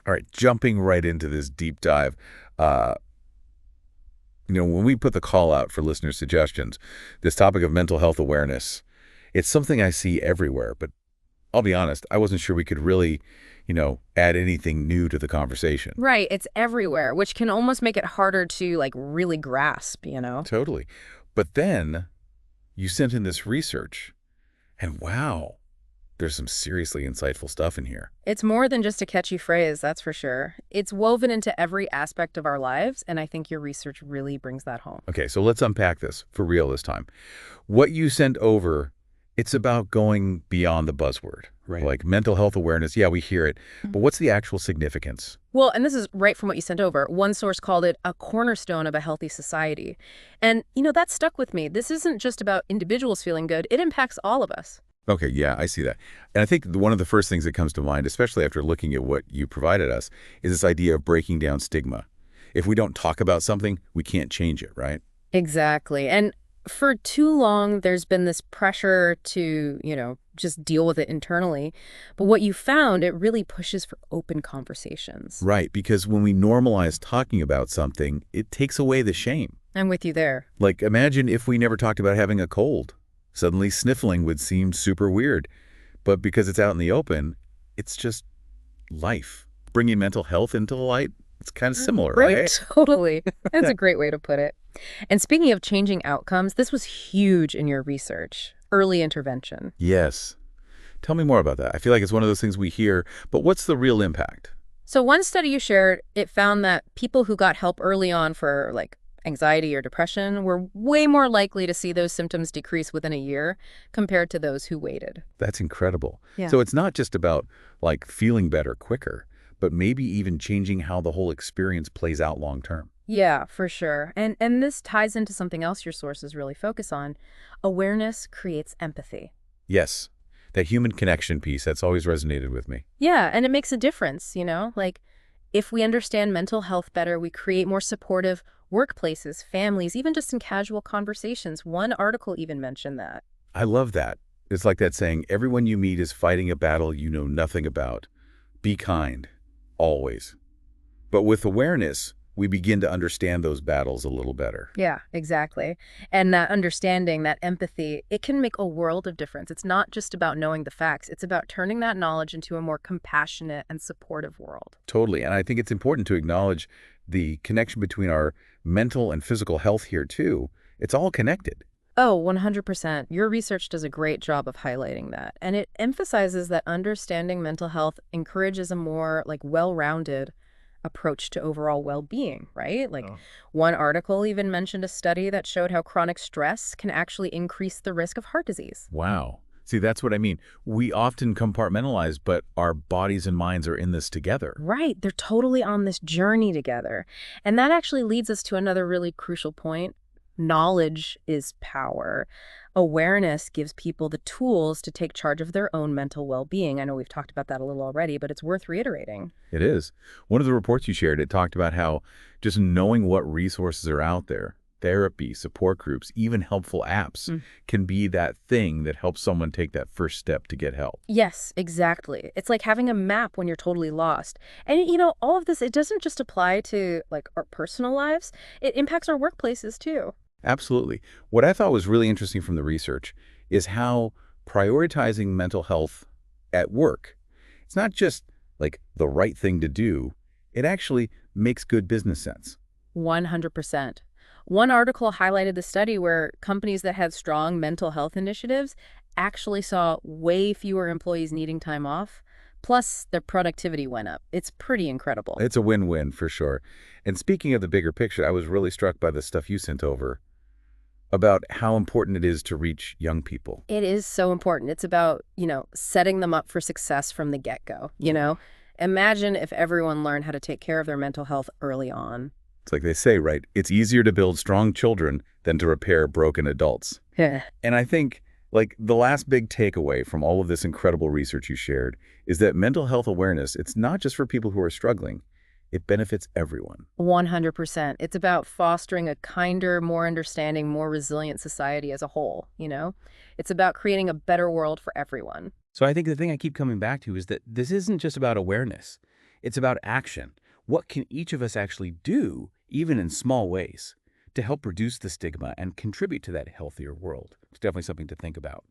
All right, jumping right into this deep dive. Uh, when we put the call out for listener suggestions, this topic of mental health awareness, it's something I see everywhere, but I'll be honest, I wasn't sure we could really, add anything new to the conversation. Right, it's everywhere, which can almost make it harder to like really grasp. Totally. But then you sent in this research, and wow, there's some seriously insightful stuff in here. It's more than just a catchy phrase, that's for sure. It's woven into every aspect of our lives, and I think your research really brings that home. Okay, so let's unpack this for real this time. What you sent over, it's about going beyond the buzzword. Right. Like mental health awareness, yeah, we hear it, but what's the actual significance? Well, and this is right from what you sent over. One source called it a cornerstone of a healthy society. And, that stuck with me. This isn't just about individuals feeling good. It impacts all of us. Okay, yeah, I see that. And I think one of the first things that comes to mind, especially after looking at what you provided us, is this idea of breaking down stigma. If we don't talk about something, we can't change it, right? Exactly. And for too long, there's been this pressure to, just deal with it internally. But what you found, it really pushes for open conversations. Right, because when we normalize talking about something, it takes away the shame. I'm with you there. Like, imagine if we never talked about having a cold. Suddenly sniffling would seem super weird. But because it's out in the open, it's just life. Bringing mental health into the light, it's kind of similar, right? Totally. That's a great way to put it. And speaking of changing outcomes, this was huge in your research. Early intervention. Yes. Tell me more about that. I feel like it's one of those things we hear, but what's the real impact? So one study you shared, it found that people who got help early on for like anxiety or depression were way more likely to see those symptoms decrease within a year compared to those who waited. That's incredible. Yeah. So it's not just about like feeling better quicker, but maybe even changing how the whole experience plays out long term. Yeah, for sure. And this ties into something else your sources really focus on. Awareness creates empathy. Yes, that human connection piece, that's always resonated with me. Yeah, and it makes a difference, Like, if we understand mental health better, we create more supportive workplaces, families, even just in casual conversations. One article even mentioned that. I love that. It's like that saying, everyone you meet is fighting a battle you know nothing about. Be kind, always. But with awareness, we begin to understand those battles a little better. Yeah, exactly. And that understanding, that empathy, it can make a world of difference. It's not just about knowing the facts. It's about turning that knowledge into a more compassionate and supportive world. Totally. And I think it's important to acknowledge the connection between our mental and physical health here, too. It's all connected. Oh, 100%. Your research does a great job of highlighting that. And it emphasizes that understanding mental health encourages a more well-rounded approach to overall well-being, right? One article even mentioned a study that showed how chronic stress can actually increase the risk of heart disease. Wow. See, that's what I mean. We often compartmentalize, but our bodies and minds are in this together. Right. They're totally on this journey together. And that actually leads us to another really crucial point. Knowledge is power. Awareness gives people the tools to take charge of their own mental well-being. I know we've talked about that a little already, but it's worth reiterating. It is. One of the reports you shared, it talked about how just knowing what resources are out there, therapy, support groups, even helpful apps, can be that thing that helps someone take that first step to get help. Yes, exactly. It's like having a map when you're totally lost. And, all of this, it doesn't just apply to our personal lives. It impacts our workplaces too. Absolutely. What I thought was really interesting from the research is how prioritizing mental health at work, it's not just the right thing to do, it actually makes good business sense. 100%. One article highlighted the study where companies that had strong mental health initiatives actually saw way fewer employees needing time off, plus their productivity went up. It's pretty incredible. It's a win-win for sure. And speaking of the bigger picture, I was really struck by the stuff you sent over about how important it is to reach young people. It is so important. It's about, setting them up for success from the get-go, Imagine if everyone learned how to take care of their mental health early on. It's like they say, right? It's easier to build strong children than to repair broken adults. Yeah. And I think, the last big takeaway from all of this incredible research you shared is that mental health awareness, it's not just for people who are struggling. It benefits everyone. 100%. It's about fostering a kinder, more understanding, more resilient society as a whole, It's about creating a better world for everyone. So I think the thing I keep coming back to is that this isn't just about awareness. It's about action. What can each of us actually do, even in small ways, to help reduce the stigma and contribute to that healthier world? It's definitely something to think about.